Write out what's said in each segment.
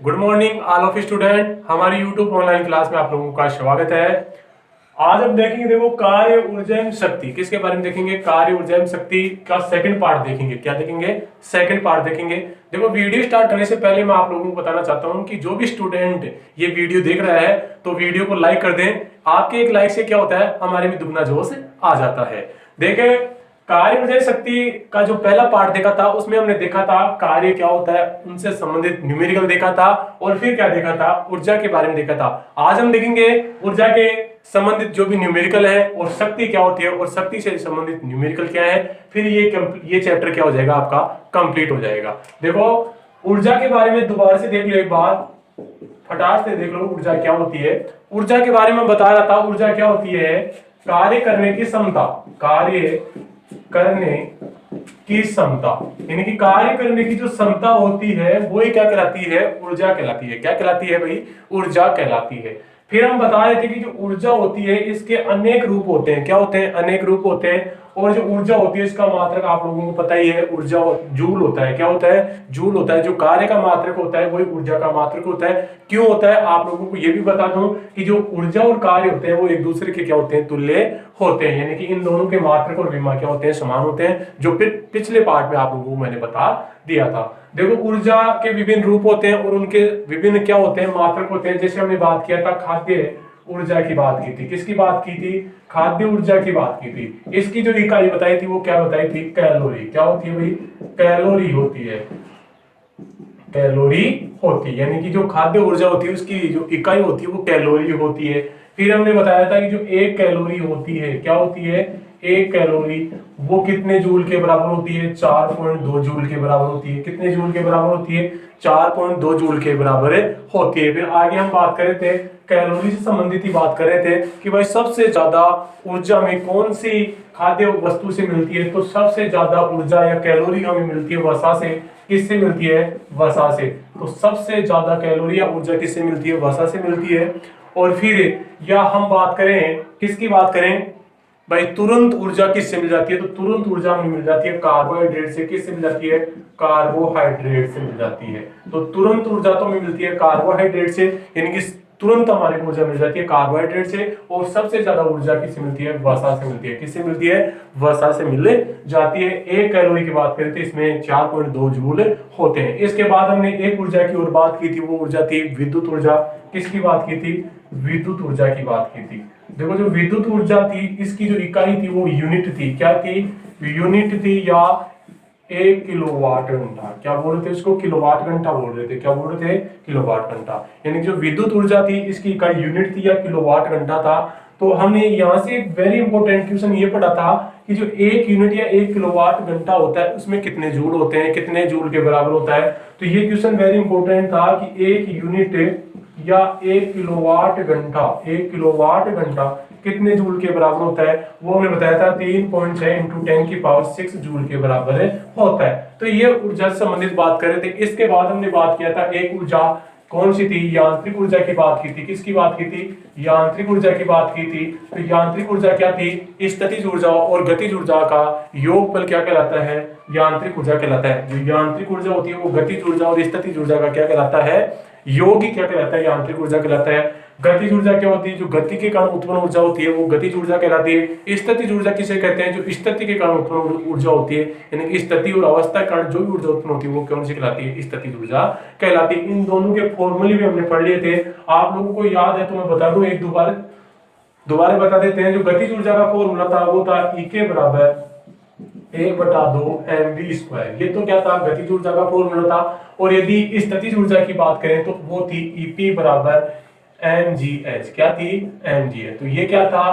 Good morning all of student. हमारी YouTube online class में आप लोगों का स्वागत है। आज हम देखेंगे, देखो, कार्य ऊर्जा एवं शक्ति। किसके बारे में देखेंगे? कार्य ऊर्जा एवं शक्ति का सेकंड पार्ट देखेंगे। क्या देखेंगे? सेकंड पार्ट देखेंगे। देखो, वीडियो स्टार्ट करने से पहले मैं आप लोगों को बताना चाहता हूं कि जो भी स्टूडेंट ये वीडियो देख रहा है तो वीडियो को लाइक कर दें। आपके एक लाइक से क्या होता है, हमारे में दुगना जोश आ जाता है। देखें, कार्य ऊर्जा शक्ति का जो पहला पार्ट देखा था उसमें हमने देखा था कार्य क्या होता है, उनसे संबंधित न्यूमेरिकल देखा था, और फिर क्या देखा था, ऊर्जा के बारे में देखा था। आज हम देखेंगे ऊर्जा के संबंधित जो भी न्यूमेरिकल है और शक्ति क्या होती है और शक्ति से संबंधित न्यूमेरिकल क्या है। फिर ये चैप्टर क्या हो जाएगा, आपका कंप्लीट हो जाएगा। देखो, ऊर्जा के बारे में दोबारा से देख लो, एक बार फटाक से देख लो ऊर्जा क्या होती है। ऊर्जा के बारे में बता रहा था, ऊर्जा क्या होती है? कार्य करने की क्षमता, कार्य करने की क्षमता, यानी कि कार्य करने की जो क्षमता होती है वो ही क्या कहलाती है? ऊर्जा कहलाती है। क्या कहलाती है भाई? ऊर्जा कहलाती है। फिर हम बता रहे थे कि जो ऊर्जा होती है इसके अनेक रूप होते हैं। क्या होते हैं? अनेक रूप होते हैं। और जो ऊर्जा होती है इसका मात्रक आप लोगों को पता ही है, ऊर्जा जूल होता है। क्या होता है? जूल होता है। जो कार्य का मात्रक होता है वही ऊर्जा का मात्रक होता है। क्यों होता है, आप लोगों को ये भी बता दूं कि जो ऊर्जा और कार्य होते हैं वो एक दूसरे के क्या होते हैं? तुल्य होते हैं, यानी कि इन दोनों के मात्रक और विमा क्या होते हैं? समान होते हैं, जो पिछले पार्ट में आप लोगों को मैंने बता दिया था। देखो, ऊर्जा के विभिन्न रूप होते हैं और उनके विभिन्न क्या होते हैं? मात्रक होते हैं। जैसे हमने बात किया था खाद्य ऊर्जा की बात की थी। किसकी बात की थी? खाद्य ऊर्जा की बात की थी। इसकी जो इकाई बताई थी वो क्या बताई थी? कैलोरी। क्या होती है भाई? कैलोरी होती है। कैलोरी होती है, यानी कि जो खाद्य ऊर्जा होती है उसकी जो इकाई होती है वो कैलोरी होती है। फिर हमने बताया था कि जो एक कैलोरी होती है, क्या होती है? एक कैलोरी वो कितने जूल के बराबर होती है? 4.2 जूल के बराबर होती है। कितने जूल के बराबर होती है? 4.2 जूल के बराबर होती है। फिर आगे हम बात कर रहे थे, कैलोरी से संबंधित ही बात कर रहे थे कि भाई सबसे ज्यादा ऊर्जा में कौन सी खाद्य वस्तु से मिलती है? तो सबसे ज्यादा ऊर्जा या कैलोरी हमें मिलती है वसा से। किससे मिलती है? वसा से। तो सबसे ज्यादा कैलोरी या ऊर्जा किससे मिलती है? वसा से मिलती है। और फिर या हम बात करें, किसकी बात करें भाई? तुरंत ऊर्जा किससे मिल जाती है? तो तुरंत ऊर्जा हमें मिल जाती है कार्बोहाइड्रेट से। किससे मिल जाती है? कार्बोहाइड्रेट से मिल जाती है। तो तुरंत ऊर्जा तो हमें मिलती है कार्बोहाइड्रेट से, यानी कि तुरंत हमारे को ऊर्जा मिल जाती है कार्बोहाइड्रेट से। और सबसे ज्यादा ऊर्जा किससे मिलती है? वसा से मिलती है। किससे मिलती है? वसा से मिल जाती है। एक कैलोरी की बात करें तो इसमें 4.2 जूल होते हैं। इसके बाद हमने एक ऊर्जा की और बात की थी, वो ऊर्जा थी विद्युत ऊर्जा। किसकी बात की थी? विद्युत ऊर्जा की बात की थी। देखो, जो विद्युत ऊर्जा थी इसकी जो इकाई थी वो यूनिट थी। क्या थी? यूनिट थी, या 1 किलोवाट घंटा। क्या बोल रहे थे इसको? किलोवाट घंटा बोल रहे थे। क्या बोल रहे थे? किलोवाट घंटा। यानी जो विद्युत ऊर्जा थी इसकी इकाई यूनिट थी या किलोवाट घंटा था। तो हमने यहाँ से एक वेरी इंपॉर्टेंट क्वेश्चन ये पढ़ा था कि जो 1 यूनिट या 1 किलोवाट घंटा होता है उसमें कितने जूल होते हैं, कितने जूल के बराबर होता है। तो ये क्वेश्चन वेरी इंपॉर्टेंट था कि 1 यूनिट या 1 किलोवाट घंटा, 1 किलोवाट घंटा कितने जूल के बराबर होता है। वो हमने बताया था 3.6 × 10⁶ जूल के बराबर होता है। तो ये ऊर्जा से संबंधित बात कर रहे थे। इसके बाद हमने बात किया था एक ऊर्जा कौन सी थी? यांत्रिक ऊर्जा की बात की थी। किसकी बात की थी? यांत्रिक ऊर्जा की बात की थी। तो यांत्रिक ऊर्जा क्या थी? स्थितिज ऊर्जा और गतिज ऊर्जा का योगफल क्या कहलाता है? यांत्रिक ऊर्जा कहलाता है। जो यांत्रिक ऊर्जा होती है वो गतिज ऊर्जा और स्थितिज ऊर्जा का क्या कहलाता है? योग ही क्या कहलाता है? यांत्रिक ऊर्जा कहलाता है। गतिज ऊर्जा क्या होती है? जो गति के कारण उत्पन्न ऊर्जा होती है वो गतिज ऊर्जा कहलाती है। स्थितिज ऊर्जा किसे कहते हैं? जो स्थिति के कारण उत्पन्न ऊर्जा होती है, यानी कि स्थिति और अवस्था के कारण जो भी ऊर्जा उत्पन्न होती है वो कौन सी कहलाती है? स्थितिज ऊर्जा कहलाती है। इन दोनों के फॉर्मूले भी हमने पढ़ लिए थे। आप लोगों को याद है तो मैं बता दूं, एक दोबारा बता देते हैं। जो गतिज ऊर्जा का फॉर्मूला था वो था E के बराबर 1/2 mv²। ये तो क्या था? गतिज ऊर्जा का फॉर्मूला था। और यदि स्थितिज ऊर्जा की बात करें तो वो थी EP बराबर mgh। क्या थी? mgh। तो ये क्या था?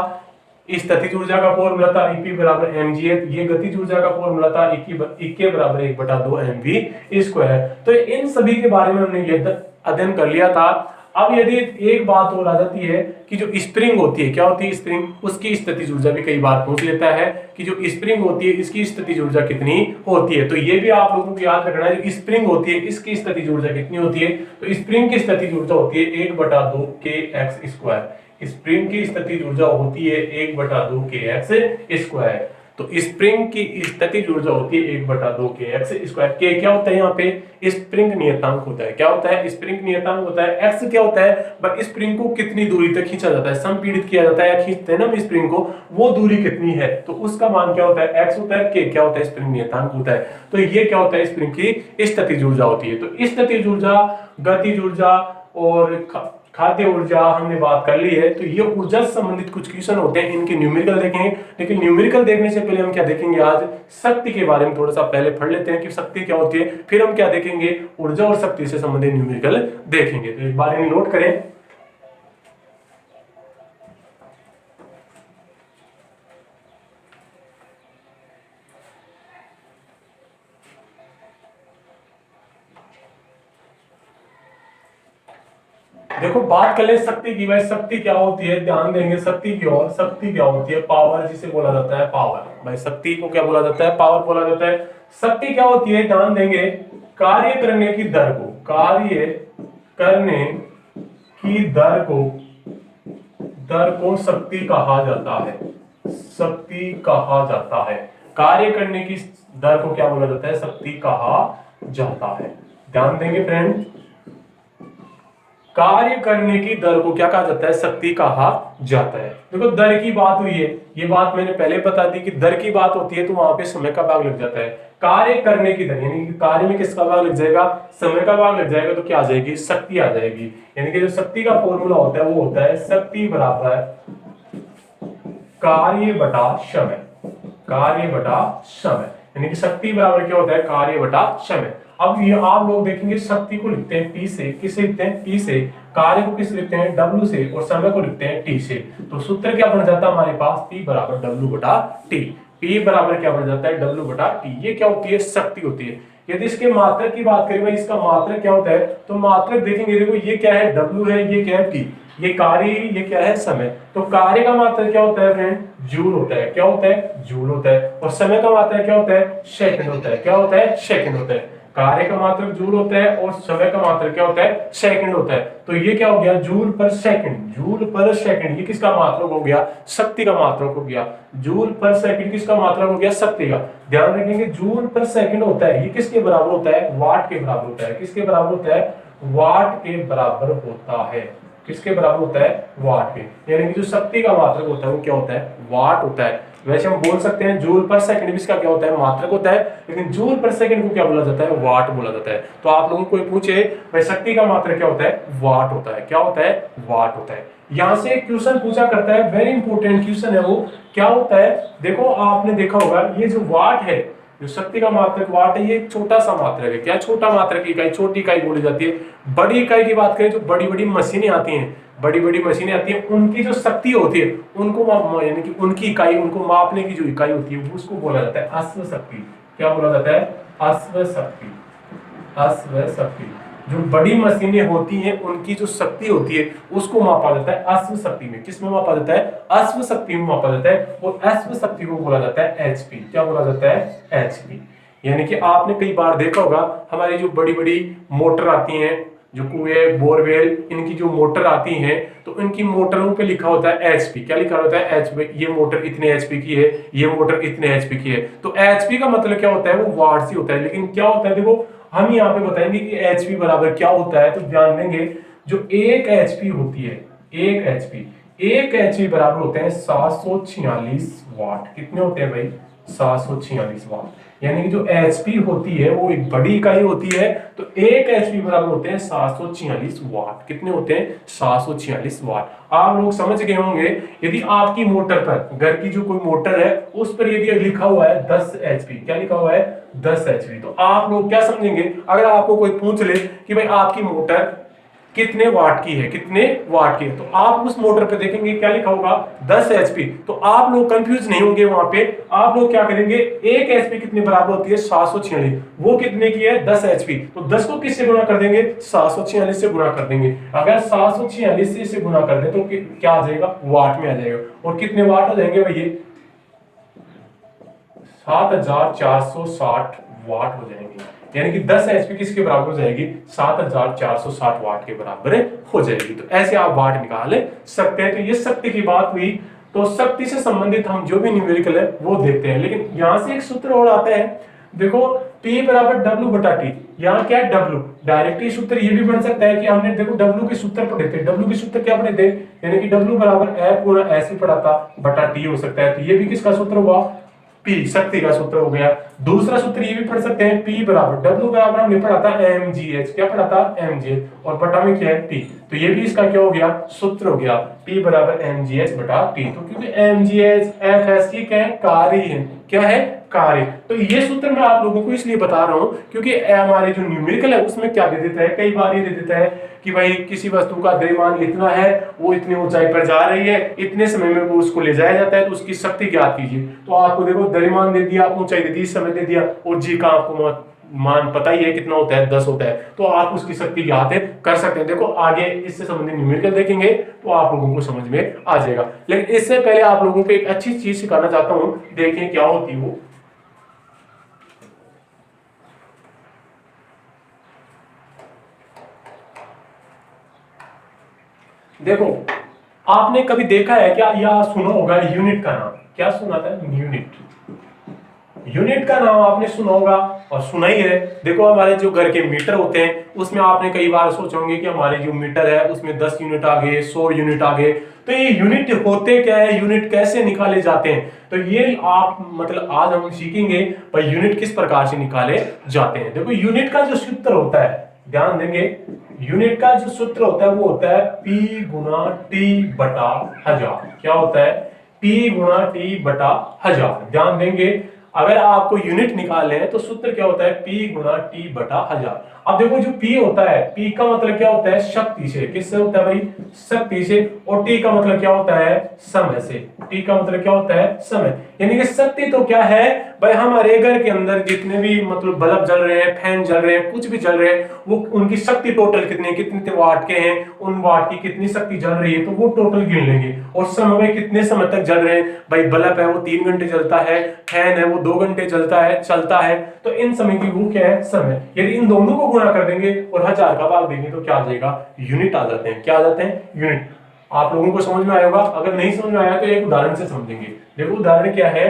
स्थितिज ऊर्जा का फॉर्मूला था EP बराबर mgh। ये गतिज ऊर्जा का फॉर्मूला था E के बराबर 1/2 mv²। तो इन सभी के बारे में हमने ये अध्ययन कर लिया था। अब यदि एक बात और आ जाती है कि जो स्प्रिंग होती है, क्या होती है? स्प्रिंग, उसकी स्थितिज ऊर्जा भी कई बार पूछ लेता है कि जो स्प्रिंग होती है इसकी स्थितिज ऊर्जा कितनी होती है। तो ये भी आप लोगों को याद रखना है, जो स्प्रिंग होती है इसकी स्थितिज ऊर्जा कितनी होती है। तो स्प्रिंग की स्थितिज ऊर्जा होती है 1/2 kx²। स्प्रिंग की स्थितिज ऊर्जा होती है 1/2 kx²। तो स्प्रिंग की स्थितिज ऊर्जा होती है 1/2 kx²। के क्या होता है यहाँ पे स्प्रिंग नियतांक होता है। क्या होता है स्प्रिंग नियतांक होता है। एक्स क्या होता है भाई स्प्रिंग को कितनी दूरी तक खींचा जाता है, संपीड़ित किया जाता है या खींचते हैं ना हम स्प्रिंग को, वो दूरी कितनी है, तो उसका मान क्या होता है एक्स होता है। के क्या होता है स्प्रिंग नियतांक होता है। तो ये क्या होता है स्प्रिंग की स्थितिज ऊर्जा होती है। तो स्थितिज ऊर्जा, गतिज ऊर्जा और खाद्य ऊर्जा हमने बात कर ली है। तो ये ऊर्जा से संबंधित कुछ क्वेश्चन होते हैं, इनके न्यूमेरिकल देखेंगे। लेकिन न्यूमेरिकल देखने से पहले हम क्या देखेंगे, आज शक्ति के बारे में थोड़ा सा पहले पढ़ लेते हैं कि शक्ति क्या होती है, फिर हम क्या देखेंगे ऊर्जा और शक्ति से संबंधित न्यूमेरिकल देखेंगे। तो एक बार इन्हें नोट करें। देखो बात कर ले शक्ति की। भाई शक्ति क्या होती है, ध्यान देंगे शक्ति की ओर। शक्ति क्या होती है, पावर जिसे बोला जाता है पावर। भाई शक्ति को क्या बोला जाता है, पावर बोला जाता है। शक्ति क्या होती है, ध्यान देंगे कार्य करने की दर को, कार्य करने की दर को शक्ति कहा जाता है, शक्ति कहा जाता है। कार्य करने की दर को क्या बोला जाता है, शक्ति कहा जाता है। ध्यान देंगे फ्रेंड, कार्य करने की दर को क्या कहा जाता है, शक्ति कहा जाता है। देखो दर की बात हुई है, ये बात मैंने पहले बता दी कि दर की बात होती है तो वहां पे समय का भाग लग जाता है। कार्य करने की दर यानी कि कार्य में किसका भाग लग जाएगा, समय का भाग लग जाएगा, तो क्या आ जाएगी, शक्ति आ जाएगी। यानी कि जो शक्ति का फॉर्मूला होता है वो होता है शक्ति बराबर कार्य बटा समय, कार्य बटा समय। यानी कि शक्ति बराबर क्या होता है, कार्य बटा समय। अब ये आप लोग देखेंगे शक्ति को लिखते हैं P से, किसे लिखते हैं P से, कार्य को किस लिखते हैं W से, और समय को लिखते हैं T से। तो सूत्र क्या बन जाता है हमारे पास, P बराबर W बटा T। P बराबर क्या बन जाता है, W बटा T। ये क्या होती है, शक्ति होती है। यदि इसके मात्रक की बात करें, इसका मात्रक क्या होता है, तो मात्रक देखेंगे, देखो ये क्या है, W है, ये क्या है T, ये कार्य, ये क्या है समय। तो कार्य का मात्रक क्या होता है फ्रेंड, जूल होता है। क्या होता है, जूल होता है। और समय का मात्रक क्या होता है, सेकंड होता है। क्या होता है, सेकंड होता है। कार्य का मात्रक जूल होता है और समय का मात्रक क्या होता है, सेकंड होता है। तो ये क्या हो गया, जूल पर सेकंड, जूल पर सेकंड। ये किसका मात्रक हो गया, शक्ति का मात्रक हो गया। जूल पर सेकंड किसका मात्रक हो गया, शक्ति का। ध्यान रखेंगे जूल पर सेकंड होता है, ये किसके बराबर होता है, वाट के बराबर होता है। किसके बराबर होता है, वाट के बराबर होता है। किसके बराबर होता है, वाट के। यानी कि जो शक्ति का मात्रक होता है वो क्या होता है, वाट होता है। वैसे हम बोल सकते हैं जूल पर सेकंड भी इसका क्या होता है, मात्रक होता है, लेकिन जूल पर सेकंड को क्या बोला जाता है, वाट बोला जाता है। तो आप लोगों को पूछे भाई शक्ति का मात्रक क्या होता है, वाट होता है। क्या होता है, वाट होता है। यहां से एक क्वेश्चन पूछा करता है, वेरी इंपॉर्टेंट क्वेश्चन है वो। क्या होता है, देखो आपने देखा होगा ये जो वाट है, जो शक्ति का मात्रक वाट है, ये एक छोटा सा मात्रक है। क्या छोटा मात्रक की इकाई, छोटी इकाई बोली जाती है। बड़ी इकाई की बात करें, जो बड़ी बड़ी मशीनें आती हैं, बड़ी बड़ी मशीनें आती हैं, उनकी जो शक्ति होती है उनको यानी कि उनकी इकाई, उनको मापने की जो इकाई होती है उसको बोला जाता है अश्व शक्ति। क्या बोला जाता है, अश्व शक्ति। अश्व शक्ति। जो बड़ी मशीनें होती हैं उनकी जो शक्ति होती है उसको मापा जाता है अश्व शक्ति में। किसमें मापा जाता है, अश्व शक्ति में मापा जाता है। और अश्व शक्ति को बोला जाता है एचपी। क्या बोला जाता है, एचपी। यानी कि आपने कई बार देखा होगा हमारी जो बड़ी बड़ी मोटर आती हैं, जो कुएं, बोरवेल, इनकी जो मोटर आती हैं, तो इनकी मोटरों पे लिखा होता है एचपी। क्या लिखा होता है, एचपी। ये मोटर इतने एचपी की है, ये मोटर इतने एचपी की है। तो एचपी का मतलब क्या होता है, वो वाट से होता है। लेकिन क्या होता है, देखो हम यहाँ पे बताएंगे कि एचपी बराबर क्या होता है। तो ध्यान देंगे जो एक एचपी होती है, एक एचपी बराबर होते हैं 746 वाट। कितने होते हैं भाई, 746 वाट। यानी कि जो एचपी होती है वो एक बड़ी इकाई होती है। तो एक एचपी बराबर होते हैं 746 वाट। कितने होते हैं, 746 वाट। आप लोग समझ गए होंगे, यदि आपकी मोटर पर, घर की जो कोई मोटर है उस पर यदि लिखा हुआ है 10 एचपी, क्या लिखा हुआ है, 10 एचपी, तो आप लोग क्या समझेंगे, अगर आपको कोई पूछ ले कि भाई आपकी मोटर कितने वाट की है, कितने वाट की है, तो आप उस मोटर पे देखेंगे क्या लिखा होगा, 10 एचपी। तो आप लोग कंफ्यूज नहीं होंगे वहां पे। आप लोग क्या करेंगे, एक एचपी कितने बराबर होती है, 746। वो कितने की है, 10 एचपी। तो 10 को किससे गुणा कर देंगे, 746 से गुणा कर देंगे। अगर 746 से गुणा कर दे तो क्या आ जाएगा, वाट में आ जाएगा। और कितने वाट हो जाएंगे भैया, 7460 वाट हो जाएंगे। यानी कि 10 एचपी किसके बराबर हो जाएगी, 7460 वाट के बराबर हो जाएगी। तो ऐसे आप वाट निकाल सकते हैं। तो ये शक्ति की बात हुई। तो शक्ति से संबंधित हम जो भी न्यूमेरिकल है वो देखते हैं। लेकिन यहां से एक सूत्र और आता है, देखो P बराबर W बटा T। यहाँ क्या है W, डायरेक्ट ही सूत्र ये भी बन सकता है कि हमने देखो W के सूत्र पढ़े थे, W के सूत्र क्या पढ़े थे, यानी कि W बराबर F गुणा S भी पढ़ा था बटा T हो सकता है। तो ये भी किसका सूत्र हुआ, P शक्ति का सूत्र हो गया। दूसरा सूत्र ये भी पढ़ सकते हैं, P बराबर W बराबर हमने पढ़ा था mgh, क्या पढ़ा था mgh, और बटा में क्या है T। तो ये भी इसका क्या हो गया, सूत्र हो गया, P बराबर mgh बटा T। तो क्योंकि mgh Fs की क्या है, कार्य है, क्या है, कार्य। तो ये सूत्र मैं आप लोगों को इसलिए बता रहा हूं क्योंकि हमारे जो न्यूमेरिकल है उसमें क्या दे देता है, कई बार ये दे देता है कि भाई किसी वस्तु का द्रव्यमान इतना है, वो इतनी ऊंचाई पर जा रही है, इतने समय में वो उसको ले जाया जाता है, तो उसकी शक्ति ज्ञात कीजिए। तो आपको देखो द्रव्यमान दे दिया, ऊंचाई दे दी, समय दे दिया, और जी का आपको मान पता ही है कितना होता है, 10 होता है, तो आप उसकी शक्ति ज्ञात कर सकते हैं। देखो आगे इससे संबंधित न्यूमेरिकल देखेंगे तो आप लोगों को समझ में आ जाएगा। लेकिन इससे पहले आप लोगों को एक अच्छी चीज सिखाना चाहता हूं, देखें क्या होती है वो। देखो आपने कभी देखा है क्या, या सुना होगा यूनिट का नाम, क्या सुना था, यूनिट, यूनिट का नाम आपने सुना होगा और सुना ही है। देखो हमारे जो घर के मीटर होते हैं उसमें आपने कई बार सोचा होंगे कि हमारे जो मीटर है उसमें 10 यूनिट आ गए, 100 यूनिट आ गए। तो ये यूनिट होते क्या है, यूनिट कैसे निकाले जाते हैं, तो ये आप मतलब आज हम सीखेंगे भाई यूनिट किस प्रकार से निकाले जाते हैं। देखो यूनिट का जो सूत्र होता है, ध्यान देंगे, यूनिट का जो सूत्र होता है वो होता है P गुना T बटा 1000। क्या होता है, P गुना T बटा 1000। ध्यान देंगे, अगर आपको यूनिट निकालने हैं तो सूत्र क्या होता है, P गुना T बटा 1000। अब देखो जो P होता है, P का मतलब क्या होता है, शक्ति से, किससे होता है भाई, शक्ति से, और T का मतलब क्या होता है, समय से। T का मतलब क्या होता है, समय, यानी कि शक्ति तो क्या है भाई, हमारे घर के अंदर जितने भी मतलब बल्ब जल रहे हैं, फैन जल रहे हैं, कुछ भी जल रहे हैं, वो उनकी शक्ति टोटल कितनी, कितने वाट के हैं, उन वाट की कितनी शक्ति जल रही है, तो वो टोटल गिन लेंगे। और समय में कितने समय तक जल रहे हैं, भाई बल्ब है वो 3 घंटे जलता है, फैन है वो 2 घंटे चलता है, तो इन समय की वो क्या है, समय। यदि इन दोनों को गुणा कर देंगे और 1000 का भाग देंगे तो क्या आ जाएगा, यूनिट आ जाते हैं। क्या आ जाते हैं, यूनिट। आप लोगों को समझ में आया होगा, अगर नहीं समझ में आया तो एक उदाहरण से समझेंगे। देखो उदाहरण क्या है,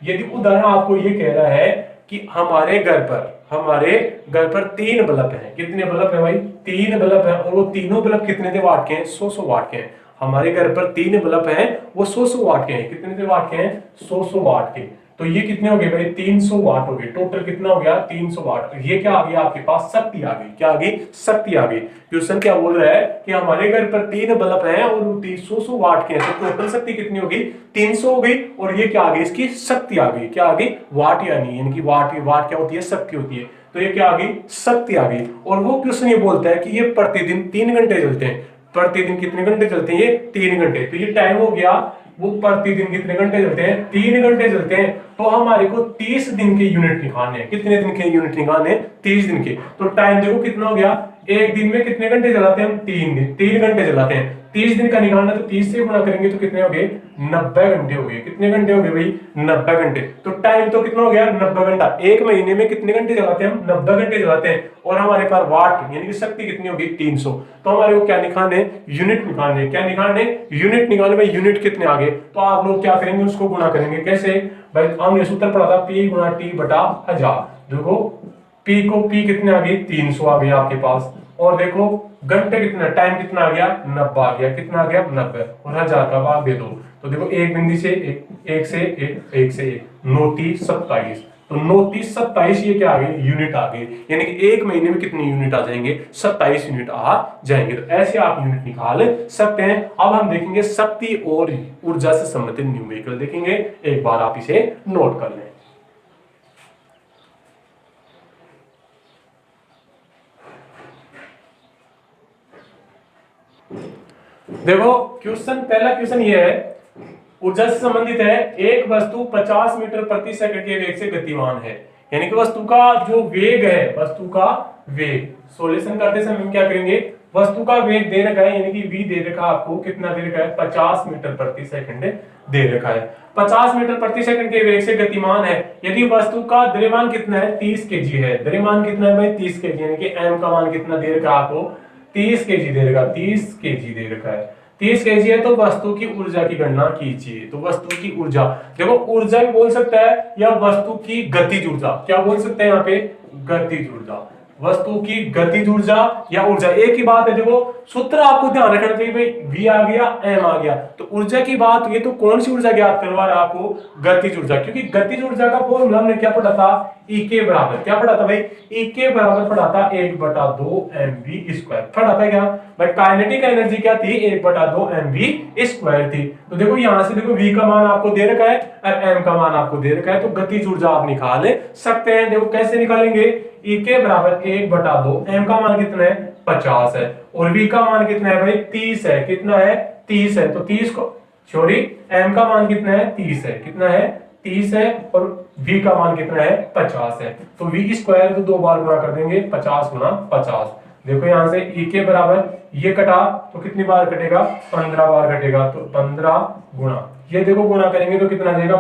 यदि उदाहरण आपको ये कह रहा है कि हमारे घर पर 3 बल्ब हैं। कितने बल्ब है भाई, 3 बल्ब है, और वो तीनों बल्ब कितने थे वाट के हैं, 100 वाट के हैं। हमारे घर पर 3 बल्ब हैं, वो 100 वाट के हैं। कितने थे वाट के हैं, 100 वाट के। तो ये कितने हो गए भाई, 300 वाट हो गए। टोटल कितना हो गया, 300 वाट। तो ये क्या आ गया आपके पास, शक्ति आ गई। क्या आ गई, शक्ति आ गई। क्वेश्चन क्या बोल रहा है कि हमारे घर पर 3 बल्ब हैं और 100 वाट के हैं, तो टोटल शक्ति कितनी हो गई, 300 हो गई। और ये क्या आ गई, इसकी शक्ति आ गई। क्या आ गई, वाट, यानी कि वाट क्या होती है, शक्ति होती है। तो ये क्या आ गई, शक्ति आ गई। और वो क्वेश्चन ये बोलता है कि ये प्रतिदिन 3 घंटे चलते हैं। प्रतिदिन कितने घंटे चलते हैं, ये 3 घंटे। तो ये टाइम हो गया, वो प्रतिदिन कितने घंटे चलते हैं, 3 घंटे चलते हैं। तो हमारे को 30 दिन के यूनिट निकालने हैं। कितने दिन के यूनिट निकालने हैं, 30 दिन के। तो टाइम देखो कितना हो गया, एक दिन में कितने घंटे चलाते हैं हम, 3 घंटे चलाते हैं। 30 दिन का निकालना, तो 30 से गुणा करेंगे तो कितने हो गए, 90 घंटे हो गए। कितने घंटे हो गए भाई, 90 घंटे। तो टाइम तो कितना हो गया, 90 घंटा। एक महीने में कितने घंटे चलाते हैं हम, 90 घंटे चलाते हैं। और हमारे पास वाट यानी कि शक्ति कितनी होगी, 300। तो हमारे को क्या निकालने, यूनिट निकालने। क्या निकालने, यूनिट निकालने। भाई यूनिट कितने आ गए, तो आप लोग क्या करेंगे, उसको गुणा करेंगे। कैसे भाई, हमने सूत्र पढ़ा था P गुणा T बटा 1000। देखो P कितने आ गए, 300 आ गए आपके पास। और देखो घंटे कितना, टाइम कितना आ गया, 90 आ गया। कितना आ गया, 90। और 1000 का भाग दे दो, तो देखो एक बिंदु से एक से 9 27। तो 9 27, ये क्या आ गई, यूनिट आ गई। यानी कि एक महीने में कितने यूनिट आ जाएंगे, 27 यूनिट आ जाएंगे। तो ऐसे आप यूनिट निकाल सकते हैं। अब हम देखेंगे शक्ति और ऊर्जा से संबंधित न्यूमेरिकल देखेंगे। एक बार आप इसे नोट कर लें। देखो पहला क्वेश्चन ये है, ऊर्जा से संबंधित है। एक वस्तु 50 मीटर प्रति सेकंड के वेग से गतिमान है। यानी कि वस्तु का जो वेग है, वस्तु का वेग, सॉल्यूशन करते समय हम क्या करेंगे, वस्तु का वेग दे रखा है, यानी कि v दे रखा है आपको, कितना दे रखा है, 50 मीटर प्रति सेकंड दे रखा है। 50 मीटर प्रति सेकंड के वेग से गतिमान है। यदि वस्तु का द्रव्यमान कितना है, 30 केजी है। द्रव्यमान कितना है भाई, 30 केजी, यानी कि m का मान कितना दे रखा है आपको, 30 केजी दे रखा है। 30 केजी दे रखा है। 30 केजी है तो वस्तु की ऊर्जा की गणना कीजिए। तो वस्तु की ऊर्जा, देखो ऊर्जा भी बोल सकता है या वस्तु की गतिज ऊर्जा, क्या बोल सकते हैं यहाँ पे, गतिज ऊर्जा, वस्तु की गतिज ऊर्जा या ऊर्जा एक ही बात है। देखो सूत्र आपको ध्यान रखना चाहिए भाई, v आ गया m आ गया, तो ऊर्जा की बात हुई तो कौन सी ऊर्जा ज्ञात करवा रहा है आपको, गतिज ऊर्जा, क्योंकि गतिज ऊर्जा का फॉर्मूला हमने क्या पढ़ा था, E के बराबर, क्या पढ़ा था भाई, E के बराबर पढ़ा था 1/2 mv², पढ़ा था क्या भाई। काइनेटिक एनर्जी क्या थी, 1/2 mv² थी। तो देखो यहां से देखो v का मान आपको दे रखा है और m का मान आपको दे रखा है, तो गतिज ऊर्जा आप निकाल सकते हैं। देखो कैसे निकालेंगे, E के बराबर 1/2, m का मान कितना है 50 है और v का मान कितना है भाई 30 है, कितना है 30 है, तो 30 को सॉरी m का मान कितना है 30 है, कितना है 30 है और v का मान कितना है 50 है, तो v² तो 2 बार गुणा कर देंगे, 50 गुणा 50। देखो यहां से E के बराबर ये कटा तो कितनी बार कटेगा, 15 बार कटेगा, तो 15 गुणा ये देखो गुणा करेंगे तो कितना आ जाएगा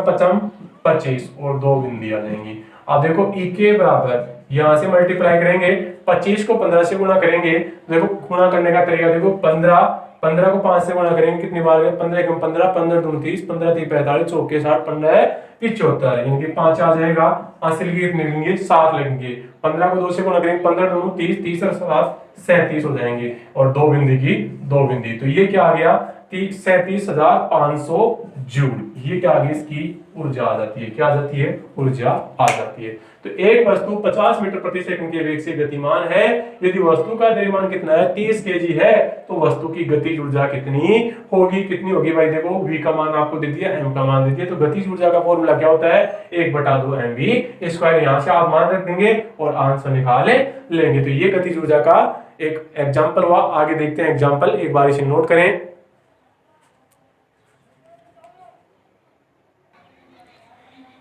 25 और 2 बिंदी आ जाएंगी। अब देखो E के बराबर यहां से मल्टीप्लाई करेंगे, 25 को 15 से गुणा करेंगे, देखो गुणा करने का तरीका देखो, 15 को 5 से गुणा करेंगे कितनी बार, 15 × 15 15 दूनी 30, 15 × 3 45, 4 के 60, 15 75, यानी कि 5 आ जाएगा, हासिल की कितने लगेंगे 7 लगेंगे, 15 को 2 से गुणा करेंगे, 15 दूनी 30, 30 और 7 37 हो जाएंगे और 2 बिंदी की 2 बिंदी, तो ये क्या आ गया 37,500 जूल। ये क्या आ गई, इसकी ऊर्जा आ जाती है, क्या आ जाती है, ऊर्जा आ जाती है। तो एक वस्तु 50 मीटर प्रति सेकंड के वेग से गतिमान है, यदि वस्तु का द्रव्यमान कितना है 30 केजी है, तो वस्तु की गतिज ऊर्जा कितनी होगी, कितनी होगी भाई, देखो v का मान आपको दे दिया, m का मान दे दिया, तो गतिज ऊर्जा का फॉर्मूला क्या होता है 1/2 mv², यहाँ से आप मान रख देंगे और आंसर निकाल लेंगे। तो ये गतिज ऊर्जा का एक एग्जाम्पल हुआ। आगे देखते हैं एग्जाम्पल, एक बार इसे नोट करें।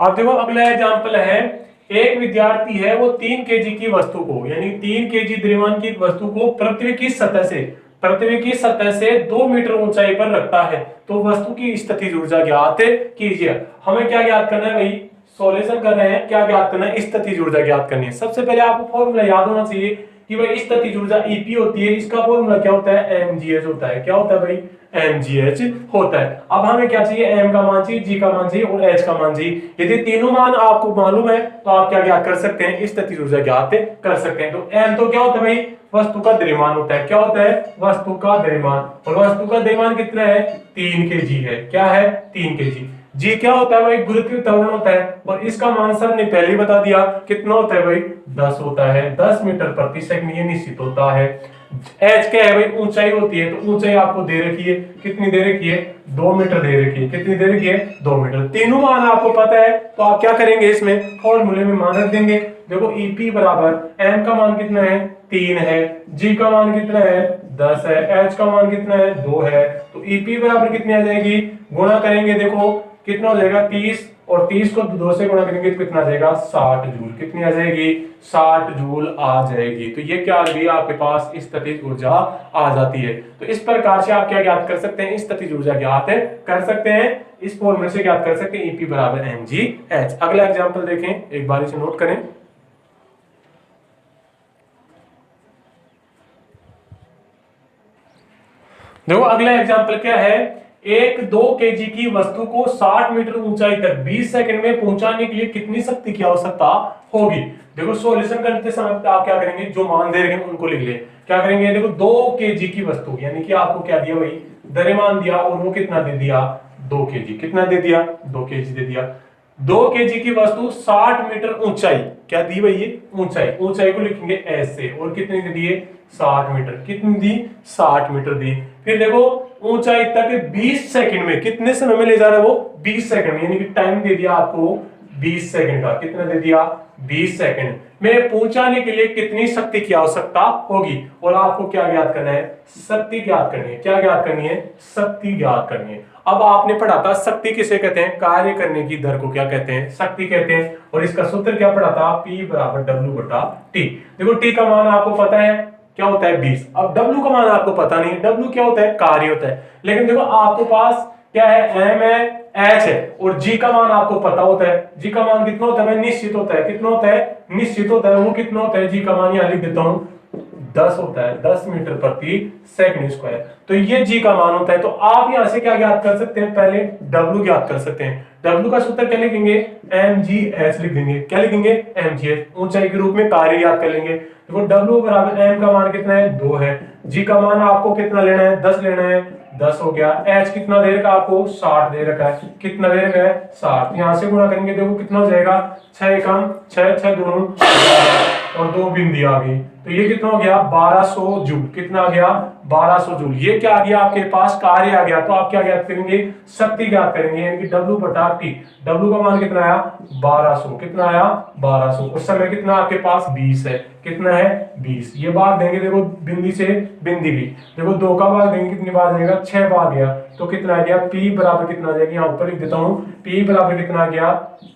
अब देखो अगला एग्जाम्पल है, एक विद्यार्थी है वो 3 केजी की वस्तु को, यानी 3 केजी द्रव्यमान की वस्तु को पृथ्वी की सतह से 2 मीटर ऊंचाई पर रखता है, तो वस्तु की स्थितिज ऊर्जा ज्ञात कीजिए। हमें क्या ज्ञात करना है भाई, सॉल्यूशन कर रहे हैं, क्या ज्ञात करना है, स्थितिज ऊर्जा ज्ञात करनी है। सबसे पहले आपको फॉर्मूला याद होना चाहिए कि भाई स्थितिज ऊर्जा EP होती है, इसका फॉर्मूला क्या होता है mgh होता है, क्या होता है भाई mgh होता है। अब हमें क्या चाहिए, m का मान चाहिए, g का मान चाहिए और h का मान चाहिए। यदि तीनों मान आपको मालूम है तो आप क्या ज्ञात कर सकते हैं, स्थितिज ऊर्जा ज्ञात कर सकते हैं। तो m तो क्या होता है भाई, वस्तु का द्रव्यमान होता है, क्या होता है, वस्तु का द्रव्यमान, और वस्तु का द्रव्यमान कितना है 3 केजी है, क्या है 3 केजी। जी क्या होता है भाई, गुरुत्वीय त्वरण होता है, और इसका मान सर ने पहले ही बता दिया कितना होता है भाई 10 होता है, 10 मीटर प्रति सेकंड ये निश्चित होता है। एच क्या है भाई, ऊंचाई होती है, तो ऊंचाई आपको दे रखी है, कितनी दे रखी है 2 मीटर दे रखी है, कितनी दे रखी है 2 मीटर। तीनों मान आपको पता है तो आप क्या करेंगे, इसमें फॉर्मूले में मान रख देंगे। देखो EP बराबर m का मान कितना है 3 है, g का मान कितना है 10 है, h का मान कितना है 2 है, तो EP बराबर कितनी आ जाएगी, गुणा करेंगे देखो कितना हो जाएगा 30, और 30 को 2 से गुणा करेंगे तो कितना आ जाएगा 60 जूल, कितनी आ जाएगी 60 जूल आ जाएगी। तो ये क्या आ गई आपके पास, स्थितिज ऊर्जा आ जाती है। तो इस प्रकार से आप क्या ज्ञात कर सकते हैं, स्थितिज ऊर्जा ज्ञात कर सकते हैं, इस फॉर्मूले से ज्ञात कर सकते हैं EP बराबर mgh। अगला एग्जांपल देखें, एक बार इसे नोट करें। देखो अगला एग्जांपल क्या है, एक 2 केजी की वस्तु को 60 मीटर ऊंचाई तक 20 सेकंड में पहुंचाने के लिए कितनी शक्ति की आवश्यकता होगी। देखो सॉल्यूशन करते समय आप क्या करेंगे, जो मान दे रहे हैं उनको लिख ले। क्या करेंगे, देखो 2 केजी की वस्तु, यानी कि आपको क्या दिया भाई द्रव्यमान दिया, और वो कितना दे दिया 2 केजी, कितना दे दिया 2 केजी दे दिया। 2 केजी की वस्तु 60 मीटर ऊंचाई, क्या दी भाई ये ऊंचाई को लिखेंगे ऐसे, और कितनी दे दिए 60 मीटर, कितनी दी 60 मीटर दी। फिर देखो ऊंचाई तक 20 सेकंड में, कितने समय में ले जा रहा है वो 20 सेकंड, यानी कि टाइम दे दिया आपको 20 सेकंड का, कितना दे दिया 20 सेकंड में पहुंचाने के लिए कितनी शक्ति की आवश्यकता होगी। और आपको क्या ज्ञात करना है, शक्ति ज्ञात करनी है, क्या ज्ञात करनी है, शक्ति ज्ञात करनी है। अब आपने पढ़ा था शक्ति किसे कहते हैं, कार्य करने की दर को क्या कहते हैं, शक्ति कहते हैं, और इसका सूत्र क्या पढ़ा था, P बराबर W/T। देखो T का मान आपको पता है क्या होता है 20, अब W का मान आपको पता नहीं, W क्या होता है कार्य होता है, लेकिन देखो आपके पास क्या है M है H है, और G का मान आपको पता होता है, G का मान कितना होता है, निश्चित होता है, कितना होता है निश्चित होता है, वो कितना होता है G का मान यहाँ लिख देता हूं 10 होता है, 10 मीटर प्रति सेकंड स्क्वायर। तो ये जी का मान होता है। तो आप यहां से क्या ज्ञात कर सकते हैं, पहले डब्ल्यू ज्ञात कर सकते हैं। डब्ल्यू का सूत्र क्या लिखेंगे, mgh लिख देंगे। क्या लिखेंगे, mgh। ऊंचाई के रूप में कार्य ज्ञात कर लेंगे। देखो डब्ल्यू बराबर m का मान कितना है, 2 है। जी का मान आपको कितना लेना है, 10 लेना है, 10 हो गया। h कितना दे रखा आपको, 60 दे रखा है। कितना दे रखा है, 60। यहां से गुणा करेंगे, देखो कितना हो जाएगा, 6 एकम 6, 6 दूनी और 2 बिंदी आ गई। तो ये कितना हो गया, 1200 जूल। कितना आ गया, 1200 जूल। ये क्या आ गया आपके पास, कार्य आ गया। तो आप क्या ज्ञात करेंगे, शक्ति ज्ञात करेंगे, यानी कि W बटा T। W का मान कितना आया, 1200। कितना आया, 1200। उस समय कितना आपके पास, 20 है। कितना है, 20। ये भाग देंगे, देखो बिंदी से बिंदी भी, देखो 2 का भाग देंगे, कितनी बार जाएगा, 6 बार गया। तो कितना आ गया, P बराबर कितना आ जाएगा, यहाँ ऊपर लिख देता हूँ, P बराबर कितना आ गया,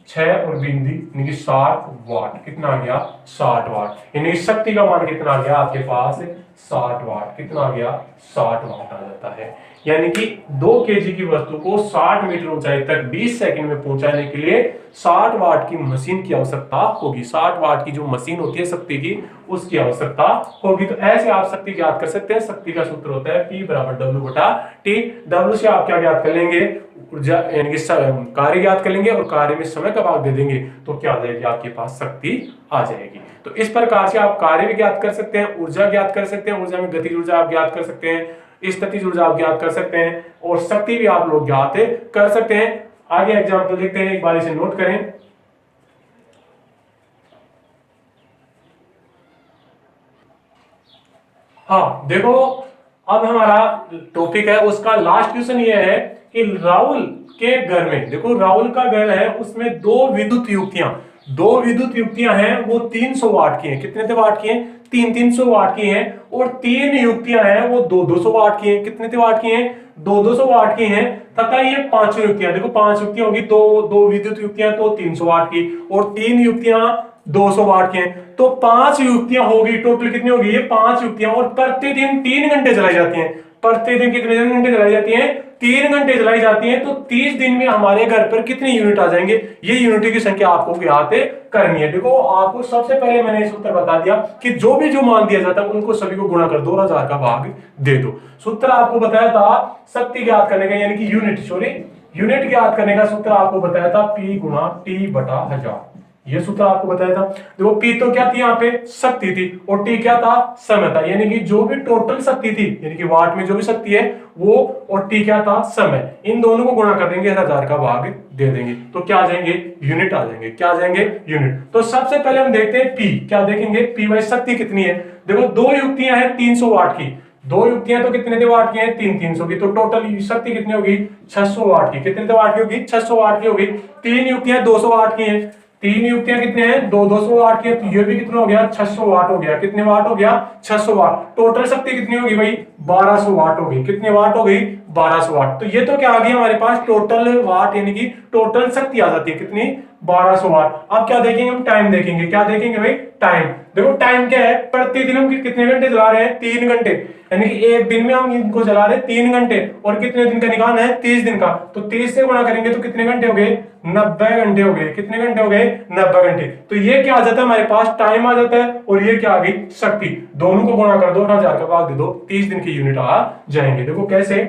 6 और बिंदी यानी कि 60 वाट। कितना आ गया, 60 वाट। यानी शक्ति का मान कितना आ गया आपके पास, 60 वाट। कितना आ गया, 60 वाट आ जाता है। यानी कि 2 केजी की वस्तु को 60 मीटर ऊंचाई तक 20 सेकंड में पहुंचाने के लिए 60 वाट की मशीन की आवश्यकता होगी। 60 वाट की जो मशीन होती है शक्ति की, उसकी आवश्यकता होगी। तो ऐसे आप शक्ति ज्ञात कर सकते हैं। शक्ति का सूत्र होता है P बराबर W बटा T। W से आप क्या ज्ञात कर लेंगे, ऊर्जा यानी कि कार्य ज्ञात कर लेंगे और कार्य में समय का भाग दे देंगे, तो क्या आ जाएगी आपके पास, शक्ति आ जाएगी। तो इस प्रकार से आप कार्य भी ज्ञात कर सकते हैं, ऊर्जा ज्ञात कर सकते हैं, ऊर्जा में गतिज ऊर्जा आप ज्ञात कर सकते हैं, स्थितिज ऊर्जा आप ज्ञात कर सकते हैं, और शक्ति भी आप लोग ज्ञात कर सकते हैं। आगे एग्जाम्पल देखते हैं, एक बार इसे नोट करें। हाँ देखो, अब हमारा टॉपिक है उसका लास्ट क्वेश्चन ये है कि राहुल के घर में, देखो राहुल का घर है, उसमें 2 विद्युत युक्तियां हैं, वो 300 वाट की हैं। कितने वाट की हैं, 300 वाट की हैं। और 3 युक्तियां हैं, वो 200 वाट की हैं। कितने वाट की हैं, 200 वाट की हैं। तथा ये 5 युक्तियां, देखो 5 युक्तियां होगी, दो विद्युत युक्तियां तो 300 वाट की, और 3 युक्तियां 200 वाट की हैं। तो 5 युक्तियां होगी, टोटल कितनी होगी, ये 5 युक्तियां, और प्रतिदिन 3 घंटे चलाई जाती हैं। प्रतिदिन कितने घंटे चलाई जाती हैं, 3 घंटे चलाई जाती हैं। तो 30 दिन में हमारे घर पर कितनी यूनिट आ जाएंगे, ये यूनिट की संख्या आपको ज्ञात करनी है। देखो आपको सबसे पहले मैंने सूत्र बता दिया कि जो मान दिया जाता है उनको सभी को गुणा कर दो और 1000 का भाग दे दो। सूत्र आपको बताया था शक्ति ज्ञात करने का, यानी कि यूनिट ज्ञात करने का सूत्र आपको बताया था P गुणा T बटा 1000। ये सूत्र आपको बताया था। देखो P तो क्या थी, यहाँ पे शक्ति थी, और T क्या था, समय था। यानी कि जो भी टोटल शक्ति थी, यानी कि वाट में जो भी शक्ति है वो, और T क्या था, समय। इन दोनों को गुणा कर देंगे, 1000 का भाग दे देंगे, तो क्या आ जाएंगे, यूनिट आ जाएंगे। क्या आ जाएंगे, यूनिट। तो सबसे पहले हम देखते हैं P, क्या देखेंगे, P बाई शक्ति कितनी है। देखो 2 युक्तियां हैं 300 वाट की, 2 युक्तियां तो कितने वाट की हैं, 300 की। तो टोटल शक्ति कितनी होगी, 600 वाट की। कितने वाट की होगी, 600 वाट की होगी। 3 युक्तियां 200 वाट की हैं, 3 युक्तियां कितने हैं, 200 वाट की है। तो ये भी कितना हो गया, 600 वाट हो गया। कितने वाट हो गया, 600 वाट। टोटल शक्ति कितनी होगी भाई, 1200 वाट हो गई। कितनी वाट हो गई, 1200 वाट। तो ये तो क्या आ गया हमारे पास, टोटल वाट यानी कि टोटल शक्ति आ जाती है कितनी, 1200 वाट। अब क्या देखेंगे, हम टाइम देखेंगे। क्या देखेंगे भाई, टाइम। देखो टाइम क्या है, प्रतिदिन हम कितने घंटे चला रहे हैं, 3 घंटे। यानी कि एक दिन में हम इनको चला रहे हैं 3 घंटे, और कितने दिन का निकालना है, 30 दिन का। तो 30 से गुणा करेंगे तो कितने घंटे हो गए, 90 घंटे हो गए। कितने घंटे हो गए, 90 घंटे। तो ये क्या आ जाता है हमारे पास, टाइम आ जाता है, और ये क्या आ गई, शक्ति। दोनों को गुणा कर दो, 1000 का भाग दे दो, 30 दिन की यूनिट आ जाएंगे। देखो कैसे,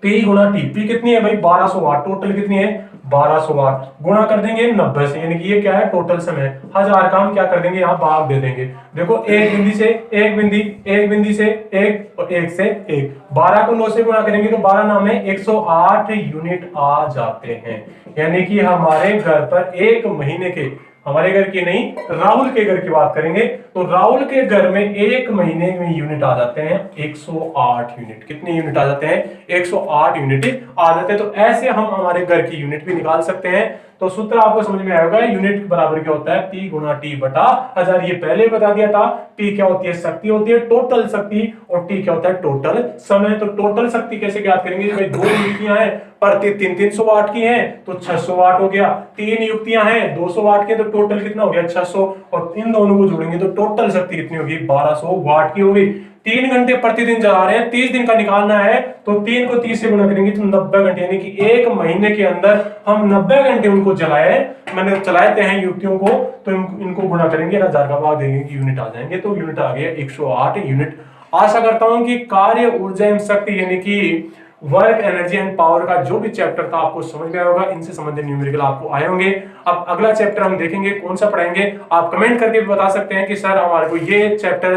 P गुणा T। P कितनी है भाई, 1200 वाट। टोटल कितनी है, 1200 वाट। गुणा कर देंगे 90 से, यानी कि ये क्या है, टोटल समय। 1000 का हम क्या कर देंगे, यहाँ भाग दे देंगे। देखो एक बिंदी से एक बिंदी, एक बिंदी से एक, और एक से एक। 12 को 9 से गुणा करेंगे तो 12 नाम है 108 यूनिट आ जाते हैं। यानी कि हमारे घर पर एक महीने के, हमारे घर की नहीं, राहुल के घर की बात करेंगे, तो राहुल के घर में एक महीने में यूनिट आ जाते हैं 108 यूनिट। कितने यूनिट आ जाते हैं, 108 यूनिट आ जाते हैं। तो ऐसे हम हमारे घर की यूनिट भी निकाल सकते हैं। तो सूत्र आपको समझ में आएगा, यूनिट बराबर क्या होता है, P गुणा T बटा 1000। ये पहले बता दिया था। P क्या होती है, शक्ति होती है, टोटल शक्ति, और T क्या होता है, टोटल समय। तो टोटल शक्ति कैसे ज्ञात करेंगे, भाई 2 युक्तियां हैं, प्रति 300 वाट की हैं, तो 600 वाट हो गया। 3 युक्तियां हैं 200 वाट की, तो टोटल कितना हो गया, 600, और इन दोनों को जोड़ेंगे तो टोटल शक्ति कितनी होगी, 1200 वाट की होगी। 3 घंटे प्रतिदिन जला रहे हैं, 30 दिन का निकालना है तो 3 को 30 से गुणा करेंगे तो 90 घंटे, यानी कि 1 महीने के अंदर हम 90 घंटे उनको जलाए, मैंने चलाते हैं युक्तियों को, तो इनको गुणा करेंगे, 1000 का भाग देंगे, यूनिट आ जाएंगे, तो यूनिट आ गया 108 यूनिट। आशा करता हूं कि कार्य ऊर्जा एवं शक्ति यानी कि वर्क एनर्जी एंड पावर का जो भी चैप्टर था आपको समझ में आया होगा, इनसे संबंधित न्यूमेरिकल आपको आए होंगे। अब अगला चैप्टर हम देखेंगे, कौन सा पढ़ाएंगे आप कमेंट करके भी बता सकते हैं कि सर हमारे को ये चैप्टर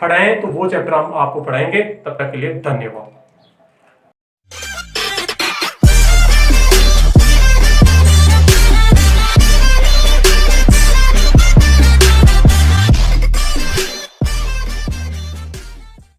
पढ़ाएं, तो वो चैप्टर हम आपको पढ़ाएंगे। तब तक के लिए धन्यवाद।